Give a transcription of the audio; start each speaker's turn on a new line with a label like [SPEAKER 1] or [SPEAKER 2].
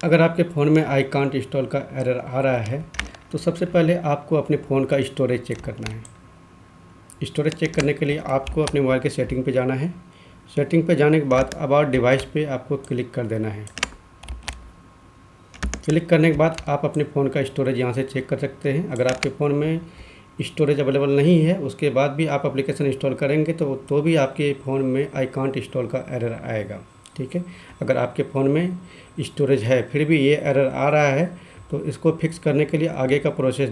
[SPEAKER 1] अगर आपके फ़ोन में आई कांट इंस्टॉल का एरर आ रहा है तो सबसे पहले आपको अपने फ़ोन का स्टोरेज चेक करना है। स्टोरेज चेक करने के लिए आपको अपने मोबाइल के सेटिंग पे जाना है। सेटिंग पे जाने के बाद अबाउट डिवाइस पे आपको क्लिक कर देना है। क्लिक करने के बाद आप अपने फ़ोन का स्टोरेज यहाँ से चेक कर सकते हैं। अगर आपके फ़ोन में स्टोरेज अवेलेबल नहीं है, उसके बाद भी आप एप्लीकेशन इंस्टॉल करेंगे तो भी आपके फ़ोन में आई कांट इंस्टॉल का एरर आएगा। ठीक है, अगर आपके फ़ोन में स्टोरेज है फिर भी ये एरर आ रहा है तो इसको फिक्स करने के लिए आगे का प्रोसेस